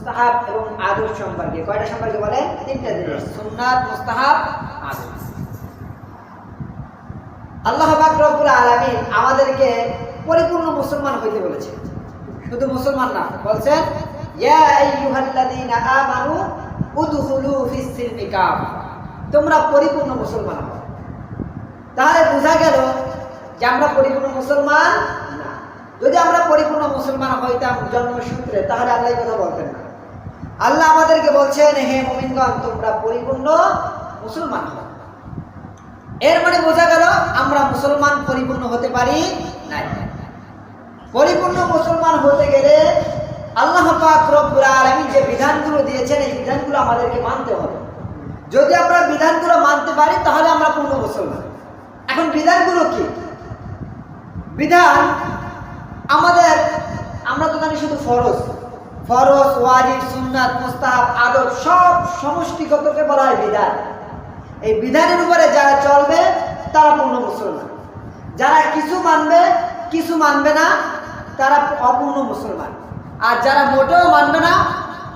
মুস্তাহাব এবং আদব সম্পর্কে কয়টা সম্পর্কে বলেন? তিনটা জিনিস, সুন্নাত, মুস্তাহাব, আদব। আল্লাহ পাক রব্বুল আলামিন আমাদেরকে পরিপূর্ণ মুসলমান হইতে বলেছেন। শুধু মুসলমান না, বলছেন ইয়া আইয়ুহাল্লাযীনা আমানু উদখুলু ফিস সিলমি কাফা, তোমরা পরিপূর্ণ মুসলমান হও। তাহলে বোঝা গেল যে আমরা পরিপূর্ণ মুসলমান না। যদি আমরা পরিপূর্ণ মুসলমান হইতাম জন্মসূত্রে, তাহলে আল্লাহ এই কথা বলতেন না। আল্লাহ আমাদেরকে বলছেন, হে মুমিনগণ, তোমরা পরিপূর্ণ মুসলমান হও। এর মানে বোঝা গেল আমরা মুসলমান পরিপূর্ণ হতে পারি নাই। পরিপূর্ণ মুসলমান হতে গেলে আল্লাহ পাক রব্বুল আলামিন যে বিধানগুলো দিয়েছেন, এই বিধানগুলো আমাদেরকে মানতে হবে। যদি আমরা বিধানগুলো মানতে পারি, তাহলে আমরা পূর্ণ মুসলমান। এখন বিধানগুলো কি? বিধান আমাদের, আমরা তো জানি শুধু ফরজ, ওয়াজিব, সুন্নাত, মুস্তাহাব, আদব সব সমষ্টিগতকে বলা হয় বিধান। এই বিধানের উপরে যারা চলবে তারা পূর্ণ মুসলমান। যারা কিছু মানবে কিছু মানবে না, তারা অপূর্ণ মুসলমান। আর যারা মোটেও মানবে না,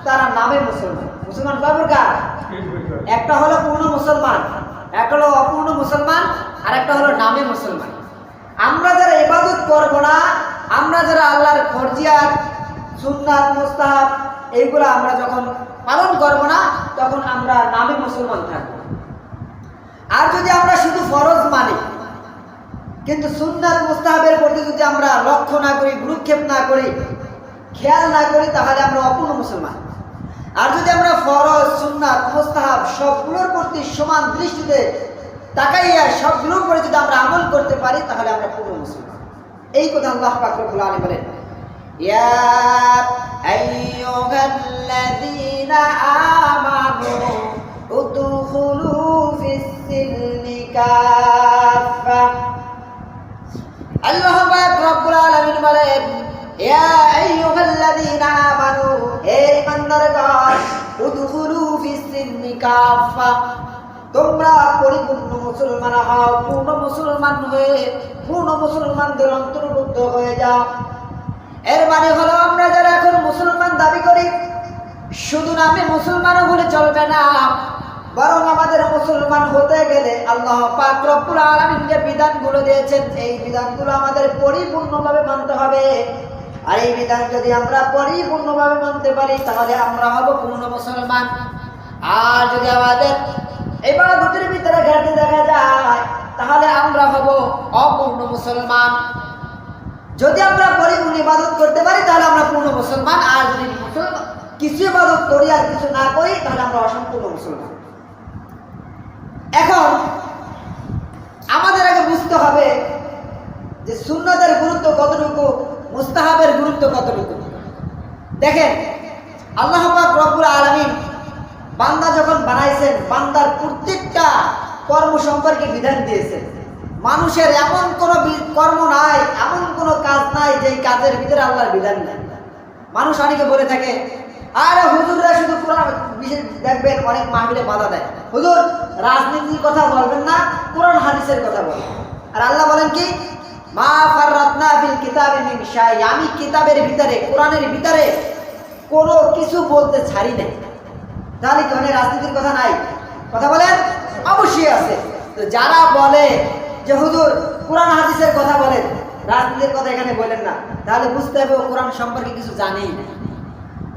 তারা নামে মুসলমান। মুসলমান কয় প্রকার? একটা হলো পূর্ণ মুসলমান, একটা হলো অপূর্ণ মুসলমান, আর একটা হলো নামে মুসলমান। আমরা যারা ইবাদত করব না, আমরা যারা আল্লাহর ফরজিয়াত, সুন্নাত, মুস্তাহাব এইগুলো আমরা যখন পালন করব না, তখন আমরা নামে মুসলমান থাকব। আর যদি আমরা শুধু ফরজ মানি, কিন্তু সুন্নাত, মুস্তাহাবের প্রতি যদি আমরা লক্ষ্য না করি, ভ্রুক্ষেপ না করি, খেয়াল না করি, তাহলে আমরা অপূর্ণ মুসলমান। আর যদি আমরা ফরজ, সুন্নাত, মুস্তাহাব সবগুলোর প্রতি সমান দৃষ্টিতে তাকাইয়া সবগুলোর উপরে যদি আমরা আমল করতে পারি, তাহলে আমরা পূর্ণ মুসলমান। এই কথা আল্লাহ পাক রব্বুল আলামিন বলেন, ইয়া আইয়ুহাল্লাযীনা আমানু উদখুলু ফিস সিলমি কাফা। আল্লাহ পাক রব্বুল আলামিন বলেন, ইয়া আইয়ুহাল্লাযীনা আমানু, হে ইমানদারগণ, উদখুলু ফিস সিলমি কাফা, তোমরা পরিপূর্ণ মুসলমান হও। পূর্ণ মুসলমান হয়ে পূর্ণ মুসলমানদের অন্তর্ভুক্ত হয়ে যাও। এর মানে হলো আমরা যারা এখন মুসলমান দাবি করি, শুধু নামে মুসলমানও বলে চলবে না, বরং আমাদের মুসলমান হতে গেলে আল্লাহ পাক রব্বুল আলামিন যে বিধানগুলো দিয়েছেন, এই বিধানগুলো আমাদের পরিপূর্ণভাবে মানতে হবে। আর এই বিধান যদি আমরা পরিপূর্ণভাবে মানতে পারি, তাহলে আমরা হব পূর্ণ মুসলমান। আর যদি আমাদের ইবাদতের ভিতরে ঘাটতি দেখা যায়, তাহলে আমরা হব অপূর্ণ মুসলমান। যদি আমরা পরিপূর্ণ ইবাদত করতে পারি, তাহলে আমরা পূর্ণ মুসলমান। আর যদি কিছু ইবাদত করি আর কিছু না করি, তাহলে আমরা অসম্পূর্ণ মুসলমান। এখন আমাদের আগে বুঝতে হবে যে সুন্নাতের গুরুত্ব কতটুকু, মুস্তাহাবের গুরুত্ব কতটুকু। দেখেন, আল্লাহ পাক রব্বুল আলামিন বান্দা যখন বানাইছেন, বান্দার প্রত্যেকটা কর্ম সম্পর্কে বিধান দিয়েছেন। মানুষের এমন কোনো কর্ম নাই, এমন কোনো কাজ নাই যে কাজের ভিতরে আল্লাহর বিধান নাই। মানুষ অনেকে বলে থাকে, আরে হুজুররা শুধু কোরআন, বিশেষ দেখবেন অনেক মাহফিলে বাধা দেয়, হুজুর রাজনীতির কথা বলবেন না, কোরআন হাদিসের কথা বলবেন। আর আল্লাহ বলেন কি, মা ফাররাতনা ফিল কিতাবি মিন শাই, আমি কিতাবের ভিতরে, কোরআনের ভিতরে কোনো কিছু বলতে ছাড়ি নাই। তাহলে কি অনেক রাজনীতির কথা নাই? কথা বলেন, অবশ্যই আছে। তো যারা বলে যে হুজুর কোরআন হাদিসের কথা বলেন, রাজনীতির কথা এখানে বলেন না, তাহলে বুঝতে হবে ও কোরআন সম্পর্কে কিছু জানেই না।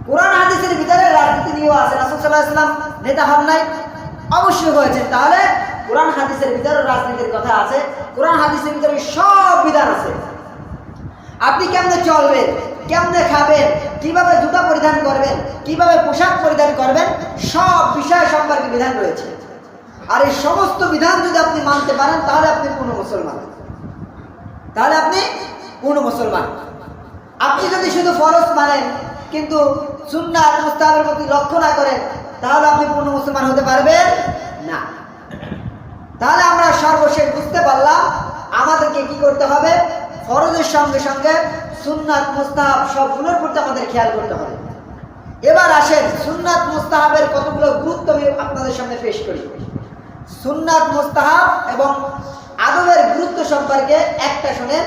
কোরআন হাদিসের ভিতরে রাজনীতি নিয়েও আছে। রাসূল সাল্লাল্লাহু আলাইহি ওয়াসাল্লাম নেতা হন নাই? অবশ্যই হয়েছে। তাহলে কোরআন হাদিসের ভিতরে রাজনীতির কথা আছে, কোরআন হাদিসের ভিতরে সব বিধান আছে। আপনি কেমনে চলবেন, কেমনে খাবেন, কিভাবে জুতা পরিধান করবেন, কিভাবে পোশাক পরিধান করবেন, সব বিষয় সম্পর্কে বিধান রয়েছে। আর এই সমস্ত বিধান যদি আপনি মানতে পারেন, তাহলে আপনি পূর্ণ মুসলমান। তাহলে আপনি পূর্ণ মুসলমান। আপনি যদি শুধু ফরজ মানেন কিন্তু সুন্নাত, মুস্তাহাবের প্রতি লক্ষ্য না করেন, তাহলে আপনি পূর্ণ মুসলমান হতে পারবেন না। তাহলে আমরা সর্বশেষ বুঝতে পারলাম আমাদেরকে কি করতে হবে, ফরজের সঙ্গে সঙ্গে সুন্নাত, মুস্তাহাব সবগুলোর প্রতি আমাদের খেয়াল করতে হবে। এবার আসেন সুন্নাত, মুস্তাহাবের কতগুলো গুরুত্ব আমি আপনাদের সামনে পেশ করি। সুন্নাত, মুস্তাহাব এবং আদবের গুরুত্ব সম্পর্কে একটা শুনেন।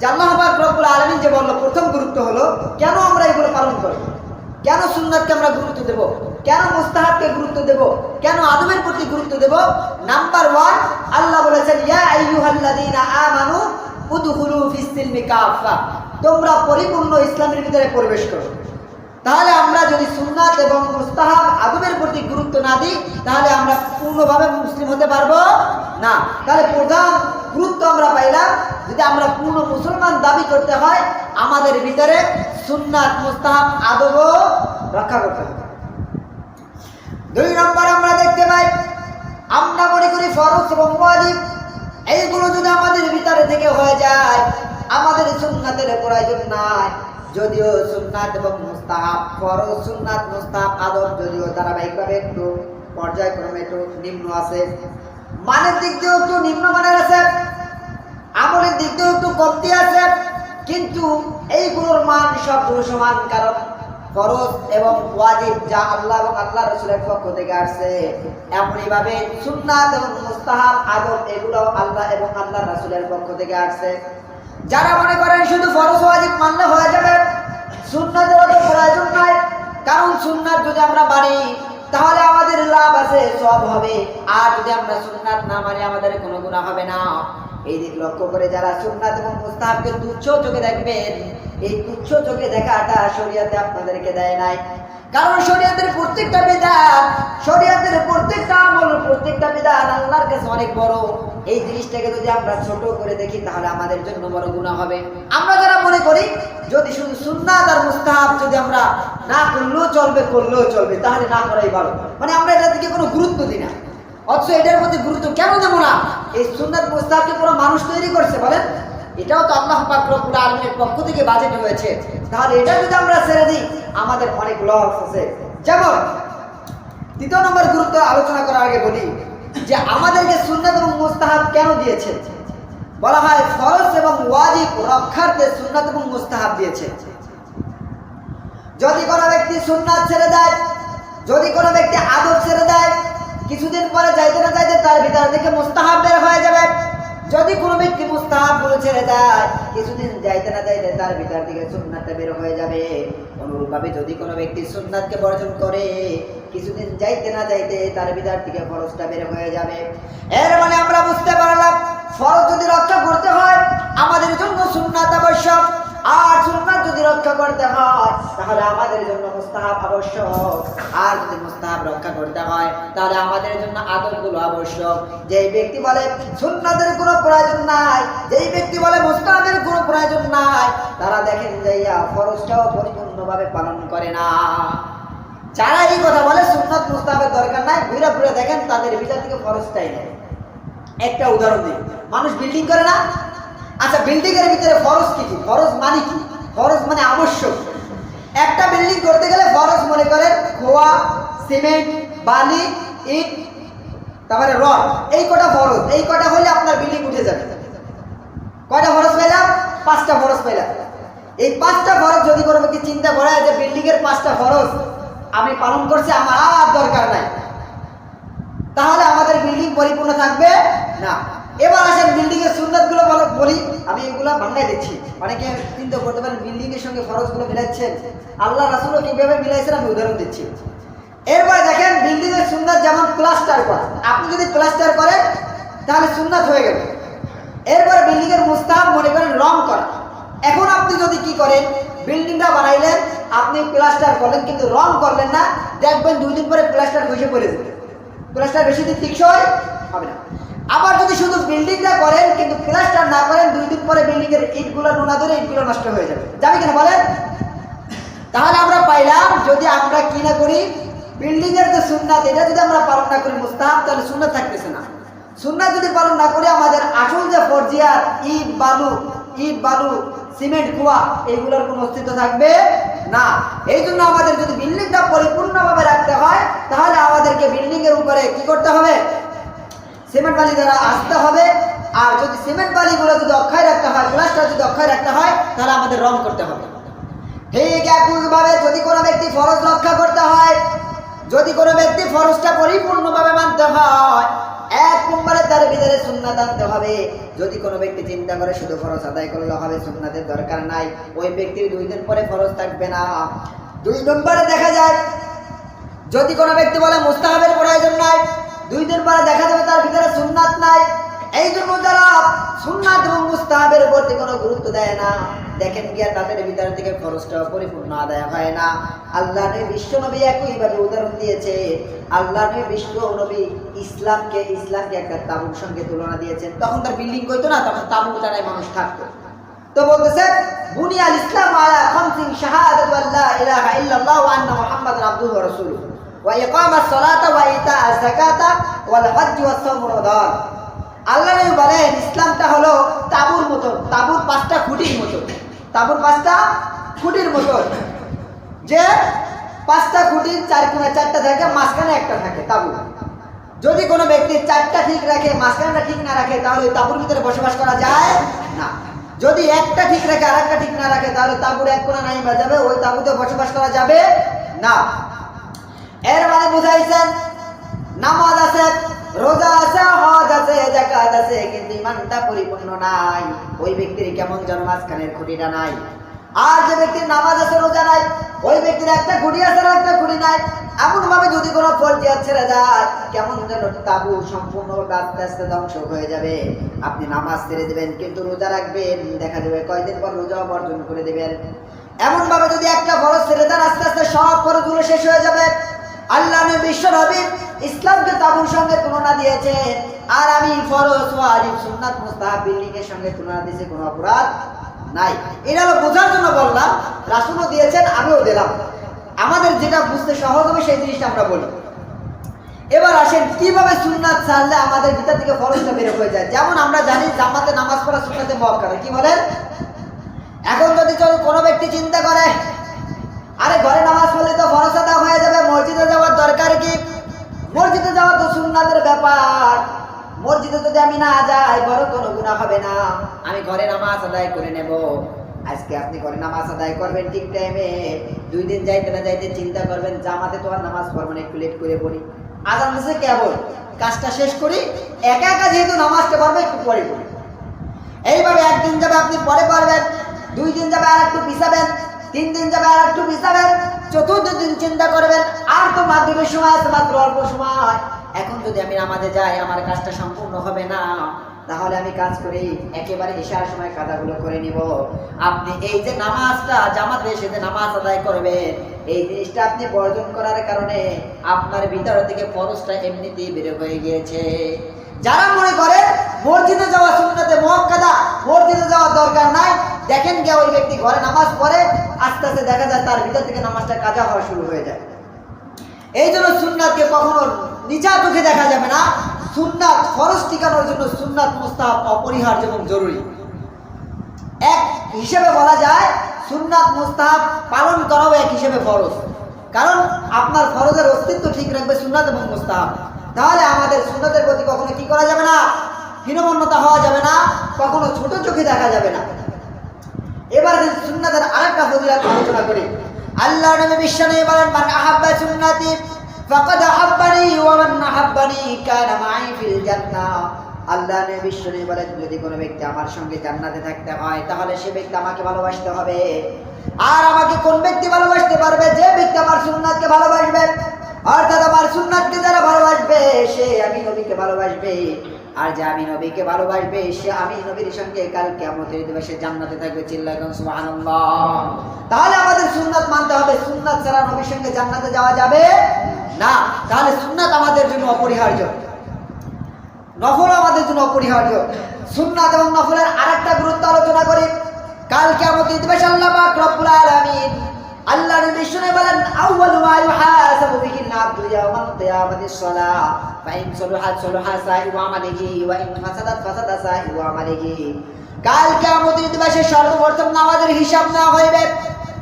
যে আল্লাহ পাক রব্বুল আলামিন যে বলল, প্রথম গুরুত্ব হলো কেন আমরা এগুলো পালন করব। কেন সুন্নাতকে আমরা গুরুত্ব দেব, কেন মুস্তাহাবকে গুরুত্ব দেব, কেন আদবের প্রতি গুরুত্ব দেব? নাম্বার 1, আল্লাহ বলেছেন ইয়া আইয়ুহাল্লাযীনা আমানু উদখুলু ফিস সিলমি কাফা, তোমরা পরিপূর্ণ ইসলামের ভিতরে প্রবেশ করো। তাহলে আমরা যদি সুন্নাত এবং মুস্তাহাব আদবের প্রতি গুরুত্ব না দিই, তাহলে আমরা পূর্ণভাবে মুসলিম হতে পারবো না। তাহলে প্রধান গুরুত্ব আমরা পাইলাম, যদি আমরা পূর্ণ মুসলমান দাবি করতে হয়, আমাদের ভিতরে সুন্নাত মুস্তাহাব আদবও রক্ষা করতে হবে। 2 নম্বর আমরা দেখতে পাই, আমরা মনে করি ফরজ এবং ওয়াজিব এইগুলো যদি আমাদের ভিতরে থেকে হয়ে যায়, আমাদের সুন্নাতের প্রয়োজন নাই। যদিও সুন্নাত এবং মুস্তাহাব, ফরজ সুন্নাত মুস্তাহাব আদব যদিও ধারাবাহিকভাবে একটু পর্যায়ক্রমে একটু নিম্ন আছে, মানের দিক দিয়েও একটু নিম্নমানের আছে, আমলের দিক দিয়েও একটু কমতি আছে, কিন্তু এইগুলোর মান সবগুলো সমান। কারণ ফরজ এবং ওয়াজিব যা আল্লাহ এবং আল্লাহ রাসূলের পক্ষ থেকে আসছে, এমনইভাবে সুন্নাত এবং মুস্তাহাব আদব এগুলো আল্লাহ এবং আল্লাহ রাসূলের পক্ষ থেকে আসছে। যারা মনে করেন শুধু ফরজ ওয়াজিব মানলে হয়ে যাবে, সুন্নাতের অত প্রয়োজন নাই, কারণ সুন্নাত যদি আমরা মানি তাহলে আমাদের লাভ আছে, সওয়াব হবে, আর যদি আমরা সুন্নাত না মানি আমাদের কোনো গুনাহ হবে না। এই দিক লক্ষ্য করে যারা সুন্নাত এবং মুস্তাহাবকে তুচ্ছ চোখে দেখবেন, এই তুচ্ছ চোখে দেখাটা শরীয়তে আপনাদেরকে দেয় নাই। কারণ শরীয়তের প্রত্যেকটা বিধান, শরীয়তের প্রত্যেকটা আমল, প্রত্যেকটা বিধান আল্লাহর কাছে অনেক বড়। এই জিনিসটাকে যদি আমরা ছোট করে দেখি তাহলে আমাদের জন্য বড় গুনাহ হবে। আমরা যারা মনে করি যদি শুধু সুন্নাত আর মুস্তাহাব যদি আমরা না করলেও চলবে, করলেও চলবে, তাহলে না করাই ভালো, মানে আমরা এটার দিকে কোনো গুরুত্ব দিই না। অথচ এটার প্রতি গুরুত্ব কেন দেবো না? এই সুন্নাত মুস্তাহাবকে পুরো মানুষ তৈরি করছে, বলেন এটাও তো আল্লাহ পাক রব্বুল আলামিনের পক্ষ থেকে বাজেট হয়েছে। তাহলে এটা যদি আমরা ছেড়ে দিই আমাদের অনেক লস আছে। যেমন 3 নম্বর গুরুত্ব আলোচনা করার আগে বলি যে আমাদেরকে সুন্নাত এবং মুস্তাহাব কেন দিয়েছে? বলা হয় ফরজ এবং ওয়াজিব রক্ষার্থে সুন্নাত এবং মুস্তাহাব দিয়েছে। যদি কোনো ব্যক্তি সুন্নাত ছেড়ে দেয়, যদি কোনো ব্যক্তি আদব ছেড়ে দেয়, কিছুদিন পরে যাইতে না যাইতে তার ভিতর থেকে মুস্তাহাব বের হয়ে যাবে। যদি কোনো ব্যক্তি মুস্তাহাব গুলো ছেড়ে দেয়, কিছুদিন যাইতে না যাইতে তার ভিতর থেকে সুন্নাতটা বের হয়ে যাবে। অনুরূপভাবে যদি কোনো ব্যক্তি সুন্নাতকে বর্জন করে, কিছুদিন যাইতে না যাইতে তার ভিতর থেকে ফরজটা বের হয়ে যাবে। এর মানে আমরা বুঝতে পারলাম ফরজ যদি রক্ষা করতে হয় আমাদের জন্য সুন্নাত আবশ্যক, আর সুন্নাত যদি রক্ষা করতে হয় তাহলে আমাদের জন্য মুস্তাহাব আবশ্যক, আর যদি মুস্তাহাব রক্ষা করতে হয় তাহলে আমাদের জন্য আদবগুলো আবশ্যক। যেই ব্যক্তি বলে সুন্নাতের কোনো প্রয়োজন নাই, যেই ব্যক্তি বলে মুস্তাহাবের কোনো প্রয়োজন নাই, তারা দেখেন যাইয়া ফরজটাও পরিপূর্ণভাবে পালন করে না। যারা এই কথা বলে সুন্নাত মুস্তাহাবের দরকার নাই, ঘুরে ঘুরে দেখেন তাদের ভিতর থেকে ফরজটাই নেই। একটা উদাহরণ দিই, মানুষ বিল্ডিং করে না? আচ্ছা, বিল্ডিং এর ভিতরে ফরজ কি কি? ফরজ মানে কি? ফরজ মানে আবশ্যক। একটা বিল্ডিং করতে গেলে ফরজ মনে করেন খোয়া, সিমেন্ট, বালি, ইট, তারপরে রড, এই কটা ফরজ। এই কটা হলে আপনার বিল্ডিং উঠে যাবে। কয়টা ফরজ পেলাম? 5টা ফরজ পেলাম। এই 5টা ফরজ যদি কোনো ব্যক্তি চিন্তা করে যে বিল্ডিং এর 5টা ফরজ আমি পালন করছি, আমার আর দরকার নাই, তাহলে আমাদের বিল্ডিং পরিপূর্ণ থাকবে না। এবার আসেন বিল্ডিং এর সুন্নাত গুলো বলি, আমি এগুলো বাংলায় দিচ্ছি। অনেকে চিন্তা করতে পারেন বিল্ডিং এর সঙ্গে ফরজ গুলো মিলাচ্ছেন, আল্লাহ রাসূলও কিভাবে মিলাইছেন আমি উদাহরণ দিচ্ছি। এরপরে দেখেন বিল্ডিং এর সুন্নাত যেমন প্লাস্টার করা, আপনি যদি প্লাস্টার করেন তাহলে সুন্নাত হয়ে গেল। এরপরে বিল্ডিং এর মুস্তাহাব মনে করেন রং করা। এখন আপনি যদি কি করেন, বিল্ডিংটা বানাইলেন, আপনি প্লাস্টার করলেন কিন্তু রং করলেন না, দেখবেন 2 দিন পরে প্লাস্টার খসে পড়ে যাবে। প্লাস্টার বেশি দিন টিকসই হবে না। আবার যদি শুধু বিল্ডিংটা করেন কিন্তু প্লাস্টার না করেন, 2 দিন পরে বিল্ডিং এর ইটগুলো নোনা ধরে ইটগুলো নষ্ট হয়ে যাবে। যাবে কিনা বলেন? তাহলে আমরা পাইলাম যদি আমরা কি না করি, বিল্ডিং এর যে সুন্নাত এটা যদি আমরা পালন না করি মুস্তাহাব, তাহলে সুন্নাত থাকতেছে না। সুন্নাত যদি পালন না করি আমাদের আসল যে ফরজিয়াত ইট বালু সিমেন্ট কুয়া এইগুলোর কোনো অস্তিত্ব থাকবে না। এই জন্য আমাদের যদি বিল্ডিংটা পরিপূর্ণভাবে রাখতে হয় তাহলে আমাদেরকে বিল্ডিং এর উপরে কি করতে হবে? সিমেন্ট বালি দ্বারা আসতে হবে। আর যদি সিমেন্ট বালিগুলো যদি অক্ষয় রাখতে হয়, প্লাস্টার যদি অক্ষয় রাখতে হয়, তাহলে আমাদের রং করতে হবে। ঠিক একইভাবে যদি কোনো ব্যক্তি ফরজ রক্ষা করতে হয়, যদি কোনো ব্যক্তি ফরজটা পরিপূর্ণভাবে মানতে হয়, 1 নম্বরে তার ভিতরে সুন্নাত আনতে হবে। যদি কোনো ব্যক্তি চিন্তা করে শুধু ফরজ আদায় করলে হবে, সুন্নাতের দরকার নাই, ওই ব্যক্তির 2 দিন পরে ফরজ থাকবে না। 2 নম্বরে দেখা যায় যদি কোনো ব্যক্তি বলে মুস্তাহাবের প্রয়োজন নাই, 2 দিন পরে দেখা যাবে তার ভিতরে সুন্নাত নাই। এই জন্য যারা সুন্নাত এবং মুস্তাহাবের প্রতি কোনো গুরুত্ব দেয় না, দেখেন গিয়া তাদের ভিতর থেকে ফরজটা পরিপূর্ণ আদায় হয় না। আল্লাহ নবী বিশ্ব নবী একইভাবে উদাহরণ দিয়েছে। আল্লাহ নবী বিশ্ব নবী ইসলামকে একটা তাঁবুর সঙ্গে তুলনা দিয়েছেন। তখন তার বিল্ডিং কইতো না, তখন তাঁবু টানায় মানুষ থাকতো। তো বলতেছে বুনিয়াল ইসলাম আলা খামসিন শাহাদাতু আল্লা ইলাহা ইল্লাল্লাহ ওয়া আন্না মুহাম্মাদান আবদুহু ওয়া রাসূলুহু ওয়া ইকামাস সালাতা ওয়া ইতাআজ যাকাতা ওয়াল হজ্জ ওয়াস সাওম রমাদান। আল্লাহ নবী বলেন ইসলামটা হলো তাঁবুর মতো, তাঁবুর 5টা খুঁটির মতো, তাঁবুর 5টা খুঁটির মতো, যে 5টা খুঁটির 4 কোণে 4টা থাকে, মাঝখানে একটা থাকে তাঁবু। যদি কোনো ব্যক্তি 4টা ঠিক রাখে, মাঝখানটা ঠিক না রাখে, তাহলে ওই তাঁবুর ভিতরে বসবাস করা যায় না। যদি একটা ঠিক রাখে আর একটা ঠিক না রাখে, তাহলে তাঁবুর এক কোণা নাই বাজাবে, ওই তাঁবুতে বসবাস করা যাবে না। এর মানে বুঝাইছেন নামাজ আছে, রোজা আছে, হজ আছে, যাকাত আছে, কিন্তু ঈমানটা পরিপূর্ণ নাই। ওই ব্যক্তির কেমন যেন মাঝখানের খুঁটিটা নাই। আর যে ব্যক্তির নামাজ আছে, রোজা নাই, ওই ব্যক্তির একটা খুঁটি আছে আর একটা খুঁটি নাই। এমন ভাবে যদি কোনো ফরজিয়াত ছেড়ে যায়, কেমন যেন তাঁবু সম্পূর্ণভাবে আস্তে আস্তে ধ্বংস হয়ে যাবে। আপনি নামাজ ছেড়ে দেবেন কিন্তু রোজা রাখবেন, দেখা যাবে কয়েকদিন পর রোজা বর্জন করে দেবেন। এমন ভাবে যদি একটা ফরজ ছেড়ে দেন, আস্তে আস্তে সব ফরজগুলো শেষ হয়ে যাবে। আল্লাহ নবী বিশ্ব নবী ইসলামকে তাঁবুর সঙ্গে তুলনা দিয়েছেন, আর আমি ফরজ, ওয়াজিব, সুন্নাত, মুস্তাহাব, বিল্ডিং এর সঙ্গে তুলনা দিয়েছি, কোনো অপরাধ নাই। এটা হলো বোঝার জন্য বললাম, রাসূলও দিয়েছেন, আমিও দিলাম। আমাদের যেটা বুঝতে সহজ হবে সেই জিনিসটা আমরা বলি। এবার আসেন কিভাবে সুন্নাত ছাড়লে আমাদের ভিতর থেকে ফরজটা বের হয়ে যায়। যেমন আমরা জানি জামাতে নামাজ পড়া সুন্নাতে মুআক্কাদা, কি বলেন? এখন যদি কোনো ব্যক্তি চিন্তা করে আরে ঘরে নামাজ পড়লে তো ফরজ আদায় হয়ে যাবে, মসজিদে যাওয়ার দরকার কি? মসজিদে যাওয়া তো সুন্নাতের ব্যাপার, মসজিদে যদি আমি না যাই বড় কোনো গুনাহ হবে না, আমি ঘরে নামাজ আদায় করে নেব। আজকে আপনি ঘরে নামাজ আদায় করবেন ঠিক টাইমে, 2 দিন যাইতে না যাইতে চিন্তা করবেন জামাতে তো আর নামাজ পড়বো না, একটু লেট করে পড়ি, আজান দিছে কেবল, কাজটা শেষ করি, একা একা যেহেতু নামাজটা পড়বে একটু পরে পড়ি। এইভাবে একদিন যাবে আপনি পরে পড়বেন, 2 দিন যাবে আর একটু পিছাবেন, 3 দিন যাবে আর একটু পিছাবেন, 4th দিন চিন্তা করবেন আর তো মাগরিবের সময় আছে, মাত্র অল্প সময়, এখন যদি আমি নামাজে যাই আমার কাজটা সম্পূর্ণ হবে না, তাহলে আমি কাজ করি একেবারে ইশার সময় কাজাগুলো করে নিব। আপনি এই যে নামাজটা জামাতে এসে যে নামাজ আদায় করবেন, এই জিনিসটা আপনি বর্জন করার কারণে আপনার ভিতর থেকে ফরজটা এমনিতেই বের হয়ে গিয়েছে। যারা মনে করে মসজিদে যাওয়া সুন্নাতে মুআক্কাদা, মসজিদে যাওয়ার দরকার নাই, দেখেন গিয়ে ওই ব্যক্তি ঘরে নামাজ পড়ে, আস্তে আস্তে দেখা যায় তার ভিতর থেকে নামাজটা কাজা হওয়া শুরু হয়ে যায়। এই জন্য সুন্নাতকে কখনো নিচা চোখে দেখা যাবে না। সুন্নাত ফরজ টিকানোর জন্য সুন্নাত মুস্তাহাব অপরিহার্য এবং জরুরি। এক হিসেবে বলা যায় সুন্নাত মুস্তাহাব পালন করাও এক হিসেবে ফরজ, কারণ আপনার ফরজের অস্তিত্ব ঠিক রাখবে সুন্নাত এবং মুস্তাহাব। তাহলে আমাদের সুন্নাতের প্রতি কখনো কি করা যাবে না, হীনমন্যতা হওয়া যাবে না, কখনো ছোট চোখে দেখা যাবে না। এবার সুন্নাতের আরেকটা ফজিলত আলোচনা করি। আল্লাহ নবী বিশ্বনবী বলেন মান আহাব্বা সুন্নতি ফাকাদ আহাব্বানি ওয়া মান আহাব্বানি কানা মাই ফিল জান্নাহ। আল্লাহ নবী বিশ্বনবী বলেন যদি কোনো ব্যক্তি আমার সঙ্গে জান্নাতে থাকতে হয় তাহলে সে ব্যক্তি আমাকে ভালোবাসতে হবে। আর আমাকে কোন ব্যক্তি ভালোবাসতে পারবে? যে ব্যক্তি আমার সুন্নাতকে ভালোবাসবে, অর্থাৎ আমার সুন্নাতকে যারা ভালোবাসবে সে আমি নবীকে ভালোবাসবে, আর যে আমি নবীকে ভালোবাসবে সে আমি নবীর সঙ্গে কাল কিয়ামতের দিবসে জান্নাতে থাকবে। চিল্লায় বলুন সুবহানাল্লাহ। তাহলে আমাদের সুন্নাত মানতে হবে, সুন্নাত ছাড়া নবীর সঙ্গে জান্নাতে যাওয়া যাবে না। তাহলে সুন্নাত আমাদের জন্য অপরিহার্য, নফল আমাদের জন্য অপরিহার্য। সুন্নাত এবং নফলের আরেকটা গুরুত্ব আলোচনা করি। কাল কিয়ামতের দিবসে আল্লাহ পাক রব্বুল আলামিন আল্লাহ নবী শুনে বলেন আউয়ালু মা ইউহাসাবু বিহি আল-আবদু ইয়াওমাল কিয়ামাতিস সালাহ ফাইন সালাহাত সালাহা সাইয়ু আমালিহি ওয়া ইন ফাসাদাত ফাসাদা সাইয়ু আমালিহি। কাল কিয়ামতের দিবসে সর্বপ্রথম নামাজের হিসাব না হইবে।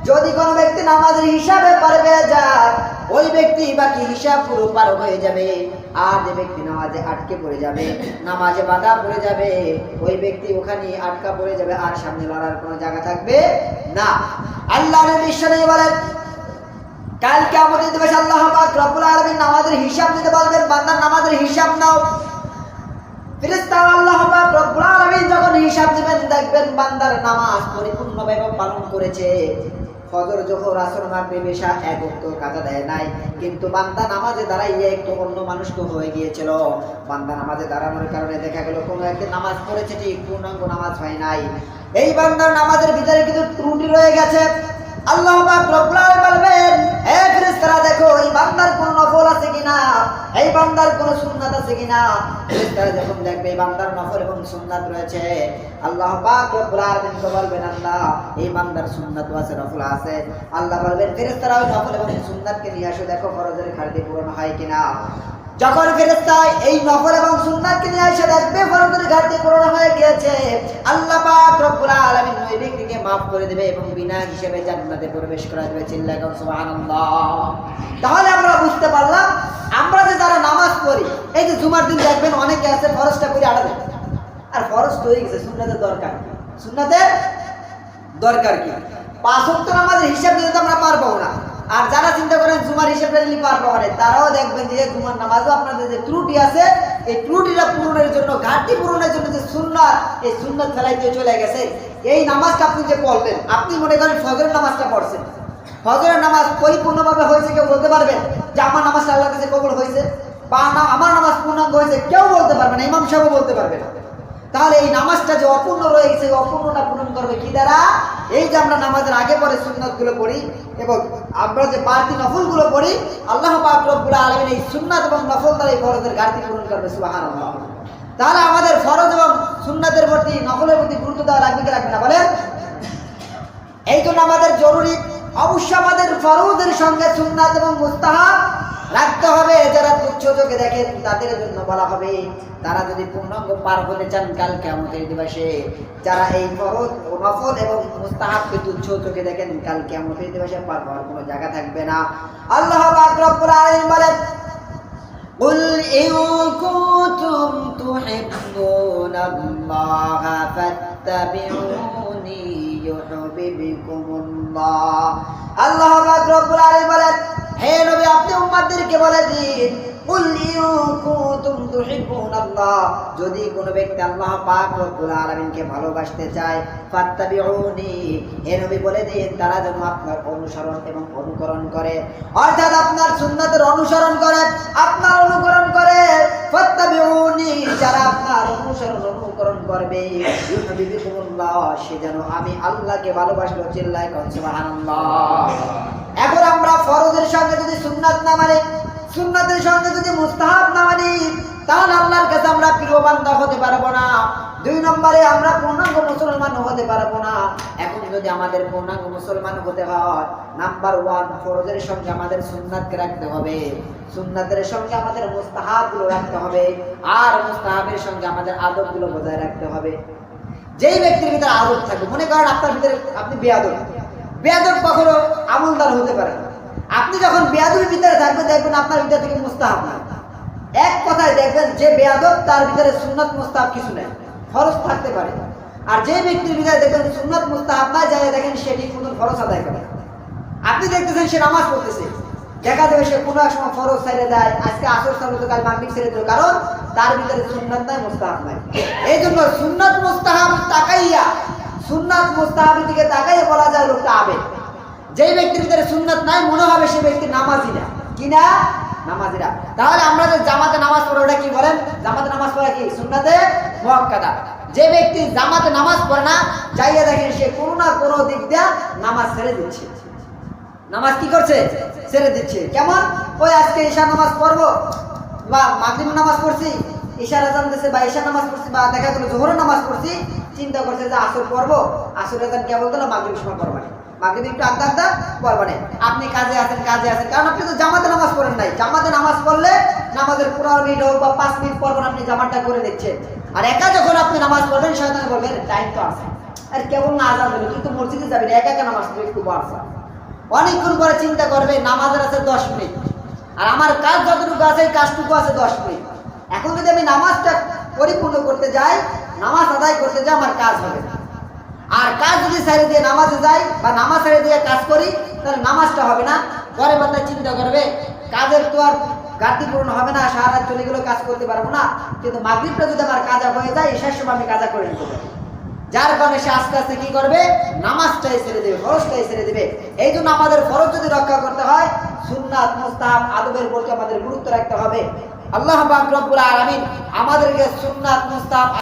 যদি কোনো ব্যক্তি নামাজের হিসাবে পার হয়ে যায় ওই ব্যক্তি বাকি হিসাব পুরো পার হয়ে যাবে, আর যে ব্যক্তি নামাজে আটকে পড়ে যাবে, নামাজে বাধা পড়ে যাবে, ওই ব্যক্তি ওখানে আটকা পড়ে যাবে, আর সামনে লড়ার কোনো জায়গা থাকবে না। আল্লাহ নবী বিশ্বনবী বলেন কাল কিয়ামতের দিবসে আল্লাহ পাক রব্বুল আলামিন নামাজের হিসাব নিতে বলবেন, বান্দার নামাজের হিসাব নাও। ফেরেশতারা আল্লাহ পাক রব্বুল আলামিন যখন হিসাব নেবেন দেখবেন বান্দার নামাজ পরিপূর্ণভাবে পালন করেছে। ফজর জোহর আসর মাগরিব এশা এক ওয়াক্ত কাজা দেয় নাই, কিন্তু বান্দা নামাজে দাঁড়াইয়ে একটু অন্য মানুষকে হয়ে গিয়েছিল। বান্দা নামাজে দাঁড়ানোর কারণে দেখা গেল কোনো একদিন নামাজ পড়েছে ঠিক, পূর্ণাঙ্গ নামাজ হয় নাই। এই বান্দার নামাজের ভিতরে কিন্তু ত্রুটি রয়ে গেছে। আল্লাহ পাক রব্বুল আলামিন বলবেন, হে ফেরেশতারা দেখো এই বান্দার কোনো নফল আছে কিনা, এই বান্দার কোনো সুন্নাত আছে কিনা। ফেরেশতারা যখন দেখবে এই বান্দার নফল এবং সুন্নাত রয়েছে, আল্লাহ পাক রব্বুল আলামিন বলবেন, আল্লাহ এই বান্দার সুন্নাত আছে নফল আছে। আল্লাহ বলবেন ফেরেশতারা ওই নফল এবং সুন্নাতকে নিয়ে আসো, দেখো ফরজের ঘাটতি পূরণ হয় কিনা। যখন ফেরেশতা এই নফল এবং সুন্নাতকে নিয়ে এসে দেখবে ফরজের ঘাটতি পূরণ হয়ে গিয়েছে, আল্লাহ পাক রব্বুল আলামিন ওই ব্যক্তিকে maaf করে দেবে এবং বিনা হিসেবে জান্নাতে প্রবেশ করা দেবে। চিল্লায় বলুন সুবহানাল্লাহ। তাহলে আমরা বুঝতে পারলাম, আমরা যে যারা নামাজ পড়ি, এই যে জুমার দিন দেখবেন অনেকে আছে ফরজটা পড়ে আড়া দেয়, আর ফরজ তো হয়ে গেছে, সুন্নাতের দরকার, সুন্নাতের দরকার কি? 5 ওয়াক্ত নামাজের হিসাব দিতে আমরা পারবো না। আর যারা চিন্তা করেন জুমার হিসাবটা নিলে পারবো না, তারাও দেখবেন যে জুমার নামাজও আপনাদের যে ত্রুটি আছে, এই ত্রুটিটা পূরণের জন্য, ঘাটতি পূরণের জন্য যে সুন্নাত, এই সুন্নাত ফেলাইতে চলে গেছে। এই নামাজটা আপনি যে পড়লেন, আপনি মনে করেন ফজরের নামাজটা পড়ছেন, ফজরের নামাজ পরিপূর্ণভাবে হয়েছে কেউ বলতে পারবেন যে আমার নামাজটা আল্লাহর কাছে কবুল হয়েছে, বা আমার নামাজ পূর্ণাঙ্গ হয়েছে? কেউ বলতে পারবে না, ইমাম সাহেবও বলতে পারবে না। তাহলে এই নামাজটা যে অপূর্ণ রয়ে গেছে, অপূর্ণটা পূরণ করবে কি দ্বারা? এই যে আমরা নামাজের আগে পরে সুন্নাতগুলো পড়ি এবং আমরা যে বাড়তি নফলগুলো পড়ি, আল্লাহ পাক রব্বুল আলামিন এই সুন্নাত এবং নফল দ্বারা এই ফরজের ঘাটতি পূরণ করবে। সুবহানাল্লাহ। তাহলে আমাদের ফরজ এবং সুন্নাতের প্রতি, নফলের প্রতি গুরুত্ব দেওয়া লাগবে কি লাগবে না বলেন? এই জন্য আমাদের জরুরি, অবশ্যই আমাদের ফরজের সঙ্গে সুন্নাত এবং মুস্তাহাব রাখতে হবে। যারা তুচ্ছ চোখে দেখেন তাদের জন্য বলা হবে, তারা যদি পূর্ণাঙ্গ পার হতে চান কাল কিয়ামতের দিবসে, যারা এই ফরজ ও নফল এবং মুস্তাহাবকে তুচ্ছ চোখে দেখেন, কাল কিয়ামতের দিবসে পার হওয়ার কোনো জায়গা থাকবে না। আল্লাহ পাক রব্বুল আলামিন বলেন, قل إن كنتم تحبون الله فاتبعوني يحببكم الله। আল্লাহ পাক রব্বুল আলামিন বলেন, হে নবী আপনি উম্মতদেরকে বলে দিন, কুল ইন কুনতুম তুহিব্বুনাল্লাহ, যদি কোনো ব্যক্তি আল্লাহ পাক রব্বুল আলামিনকে ভালোবাসতে চায়, ফাত্তাবিউনি, হে নবী বলে দিন তারা যেন আপনার অনুসরণ এবং অনুকরণ করে, অর্থাৎ আপনার সুন্নাতের অনুসরণ করে, আপনার অনুকরণ করে। ফাত্তাবিউনি, যারা আপনার অনুসরণ অনুকরণ করবে, ইউহিব্বুকুমুল্লাহ, সে যেন আমি আল্লাহকে ভালোবাসলো। চিল্লায় কোন সুবহানাল্লাহ। এখন আমরা ফরজের সঙ্গে যদি সুন্নাত না মানি, সুন্নাতের সঙ্গে যদি মুস্তাহাব না মানি, তাহলে আল্লাহর কাছে আমরা প্রিয় বান্দা হতে পারবো না। 2 নম্বরে আমরা পূর্ণাঙ্গ মুসলমান হতে পারবো না। এখন যদি আমাদের পূর্ণাঙ্গ মুসলমান হতে হয়, নাম্বার 1 ফরজের সঙ্গে আমাদের সুন্নাতকে রাখতে হবে, সুন্নাতের সঙ্গে আমাদের মুস্তাহাবগুলো রাখতে হবে, আর মুস্তাহাবের সঙ্গে আমাদের আদবগুলো বজায় রাখতে হবে। যেই ব্যক্তির ভিতরে আদব থাকবে, মনে করেন আপনার ভিতরে আপনি বেয়াদব, বেয়াদব কখনো আমলদার হতে পারে না। আপনি যখন বেয়াদবের ভিতরে থাকবেন, দেখবেন আপনার ভিতর থেকে মুস্তাহাব না। এক কথায় দেখবেন যে বেয়াদব তার ভিতরে সুন্নাত মুস্তাহাব কিছু নেই, ফরজ থাকতে পারে। আর যে ব্যক্তির ভিতরে দেখবেন সুন্নাত মুস্তাহাব না, যায় দেখেন সে ঠিক মতো ফরজ আদায় করে। আপনি দেখতেছেন সে নামাজ পড়তেছে, দেখা যাবে সে কোনো এক সময় ফরজ ছেড়ে দেয়, আজকে আসর ছেড়ে দিল, কাল মাগরিব ছেড়ে দিল, কারণ তার ভিতরে সুন্নাত নাই, মুস্তাহাব নাই। এই জন্য সুন্নাত মুস্তাহাব তাকাইয়া, সুন্নাত মুস্তাহাবের দিকে তাকাইয়া বলা যায় লোকটা আবেগ। যেই ব্যক্তির ভিতরে সুন্নাত নাই, মনে হবে সে ব্যক্তি নামাজি না, কি না? নামাজিরা। তাহলে আমরা যে জামাতে নামাজ পড়ে, ওটা কি বলেন? জামাতে নামাজ পড়া কি? সুন্নাতে মুআক্কাদা। যে ব্যক্তি জামাতে নামাজ পড়ে না, যাইয়া দেখেন সে কোনো না কোনো দিক দিয়ে নামাজ ছেড়ে দিচ্ছে। নামাজ কি করছে? ছেড়ে দিচ্ছে। কেমন? ওই আজকে ঈশা নামাজ পড়বো, বা মাগরিব নামাজ পড়ছি, ঈশার আযান দিয়েছে, বা ঈশা নামাজ পড়ছি, বা দেখা গেল যোহরের নামাজ পড়ছি, চিন্তা করছে যে আসর পড়বো, আসরের আযান কেবল দিল, মাগরিব সময় পড়বো না, মাগরিব একটু আধা পড়বো না। আপনি কাজে আছেন, কারণ আপনি তো জামাতে নামাজ পড়েন নাই। জামাতে নামাজ পড়লে নামাজের 15 মিনিট হোক বা 5 মিনিট পর আপনি জামাতটা করে দিচ্ছেন। আর একা যখন আপনি নামাজ পড়বেন, শয়তান বলবেন টাইম তো আছে, আর কেবল না আযান দিল, কিন্তু মসজিদে যাবেন, একা একা নামাজ পড়বে, একটু বাড়ছে। অনেকক্ষণ পরে চিন্তা করবে নামাজের আছে 10 মিনিট, আর আমার কাজ যতটুকু আছে, এই কাজটুকু আছে 10 মিনিট। এখন যদি আমি নামাজটা পরিপূর্ণ করতে যাই, নামাজ আদায় করতে যাই, আমার কাজ হবে না। আর কাজ যদি ছেড়ে দিয়ে নামাজে যাই, বা নামাজ ছেড়ে দিয়ে কাজ করি, তাহলে নামাজটা হবে না। পরে বান্দায় চিন্তা করবে কাজের তো আর ঘাটতি পূরণ হবে না, সারা রাত চলে গেলেও কাজ করতে পারবো না, কিন্তু মাগরিবটা যদি আমার কাজা হয়ে যায়, ঈশার সময় আমি কাজা করে নিতে পারি। যার কারণে সে আস্তে আস্তে কি করবে, নামাজটাই ছেড়ে দেবে, ফরজটাই ছেড়ে দেবে। এই জন্য আমাদের ফরজ যদি রক্ষা করতে হয়, সুন্নাত মুস্তাহাব আদবের প্রতি আমাদের গুরুত্ব রাখতে হবে। আল্লাহ পাক রব্বুল আলামিন আমাদেরকে সুন্নাত মুস্তাহাব